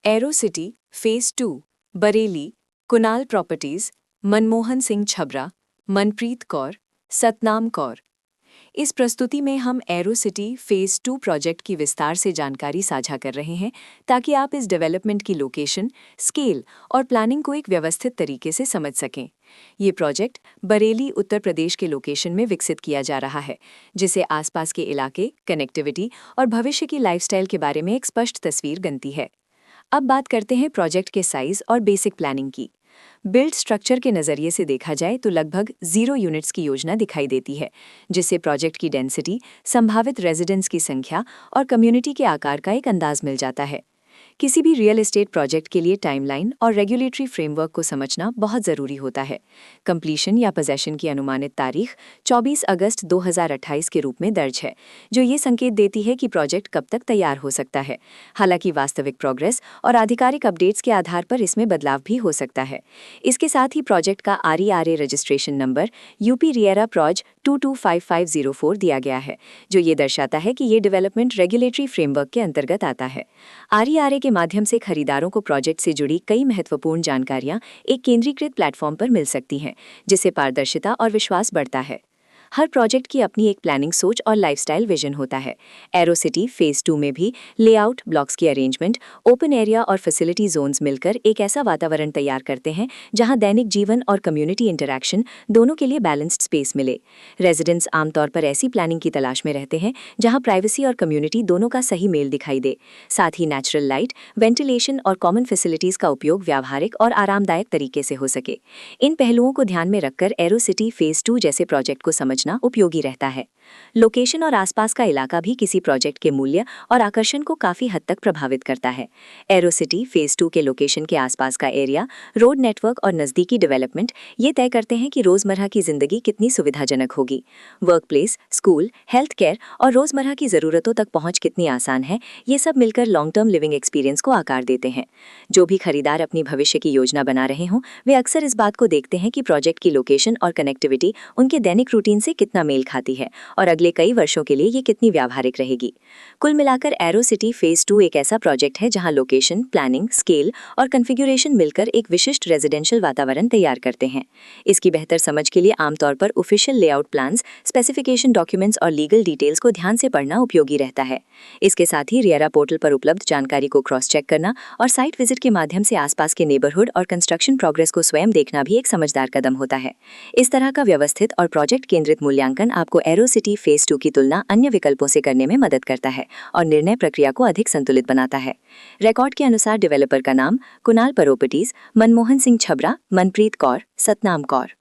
Arrow city phase 2 Bareilly, Kunal properties, Manmohan Singh Chhabra, Manpreet Kaur, Satnam Kaur. इस प्रस्तुति में हम एरो सिटी फेज 2 प्रोजेक्ट की विस्तार से जानकारी साझा कर रहे हैं ताकि आप इस डेवलपमेंट की लोकेशन, स्केल और प्लानिंग को एक व्यवस्थित तरीके से समझ सकें। ये प्रोजेक्ट बरेली, उत्तर प्रदेश के लोकेशन में विकसित किया जा रहा है, जिससे आसपास के इलाके, कनेक्टिविटी और भविष्य की लाइफस्टाइल के बारे में एक स्पष्ट तस्वीर बनती है। अब बात करते हैं प्रोजेक्ट के साइज और बेसिक प्लानिंग की। बिल्ड स्ट्रक्चर के नज़रिए से देखा जाए तो लगभग 0 यूनिट्स की योजना दिखाई देती है, जिससे प्रोजेक्ट की डेंसिटी, संभावित रेजिडेंट्स की संख्या और कम्युनिटी के आकार का एक अंदाज मिल जाता है। किसी भी रियल एस्टेट प्रोजेक्ट के लिए टाइमलाइन और रेगुलेटरी फ्रेमवर्क को समझना बहुत ज़रूरी होता है। कंप्लीशन या पोजेशन की अनुमानित तारीख 24 अगस्त 2028 के रूप में दर्ज है, जो ये संकेत देती है कि प्रोजेक्ट कब तक तैयार हो सकता है। हालांकि वास्तविक प्रोग्रेस और आधिकारिक अपडेट्स के आधार पर इसमें बदलाव भी हो सकता है। इसके साथ ही प्रोजेक्ट का RERA registration number UP RERA प्रोज 225504 दिया गया है, जो ये दर्शाता है कि ये डेवलपमेंट रेगुलेटरी फ्रेमवर्क के अंतर्गत आता है। RERA के माध्यम से खरीदारों को प्रोजेक्ट से जुड़ी कई महत्वपूर्ण जानकारियां एक केंद्रीकृत प्लेटफॉर्म पर मिल सकती हैं, जिससे पारदर्शिता और विश्वास बढ़ता है। हर प्रोजेक्ट की अपनी एक प्लानिंग सोच और लाइफस्टाइल विजन होता है। एरो सिटी फेज 2 में भी लेआउट, ब्लॉक्स की अरेंजमेंट, ओपन एरिया और फैसिलिटी जोन्स मिलकर एक ऐसा वातावरण तैयार करते हैं जहां दैनिक जीवन और कम्युनिटी इंटरैक्शन दोनों के लिए बैलेंस्ड स्पेस मिले। रेजिडेंट्स आमतौर पर ऐसी प्लानिंग की तलाश में रहते हैं जहां प्राइवेसी और कम्युनिटी दोनों का सही मेल दिखाई दे। साथ ही नेचुरल लाइट, वेंटिलेशन और कॉमन फैसिलिटीज का उपयोग व्यावहारिक और आरामदायक तरीके से हो सके। इन पहलुओं को ध्यान में रखकर एरो सिटी फेज 2 जैसे प्रोजेक्ट को समझना उपयोगी रहता है। लोकेशन और आसपास का इलाका भी किसी प्रोजेक्ट के मूल्य और आकर्षण को काफी हद तक प्रभावित करता है। एरो सिटी फेज 2 के लोकेशन के आसपास का एरिया, रोड नेटवर्क और नजदीकी डेवलपमेंट ये तय करते हैं कि रोजमर्रा की जिंदगी कितनी सुविधाजनक होगी। Work place, school, health care और रोजमर्रा की जरूरतों तक पहुंच कितनी आसान है, ये सब मिलकर लॉन्ग टर्म लिविंग एक्सपीरियंस को आकार देते हैं। जो भी खरीदार अपनी भविष्य की योजना बना रहे हों, वे अक्सर इस बात को देखते हैं कि प्रोजेक्ट की लोकेशन और कनेक्टिविटी उनके दैनिक रूटीन से कितना मेल खाती है और अगले कई वर्षों के लिए ये कितनी व्यावहारिक रहेगी। कुल मिलाकर एरो सिटी फेज 2 एक ऐसा प्रोजेक्ट है जहां लोकेशन, प्लानिंग, स्केल और कॉन्फ़िगरेशन मिलकर एक विशिष्ट रेजिडेंशियल वातावरण तैयार करते हैं। इसकी बेहतर समझ के लिए आमतौर पर official layout plans, specification documents और लीगल डिटेल्स को ध्यान से पढ़ना उपयोगी रहता है। इसके साथ ही रिएरा पोर्टल पर उपलब्ध जानकारी को क्रॉस चेक करना और साइट विजिट के माध्यम से आसपास के नेबरहुड और कंस्ट्रक्शन प्रोग्रेस को स्वयं देखना भी एक समझदार कदम होता है। इस तरह का व्यवस्थित और प्रोजेक्ट केंद्रित मूल्यांकन आपको एरो सिटी फेज 2 की तुलना अन्य विकल्पों से करने में मदद करता है और निर्णय प्रक्रिया को अधिक संतुलित बनाता है। रिकॉर्ड के अनुसार डेवलपर का नाम कुणाल प्रॉपर्टीज, मनमोहन सिंह छबरा, मनप्रीत कौर, सतनाम कौर।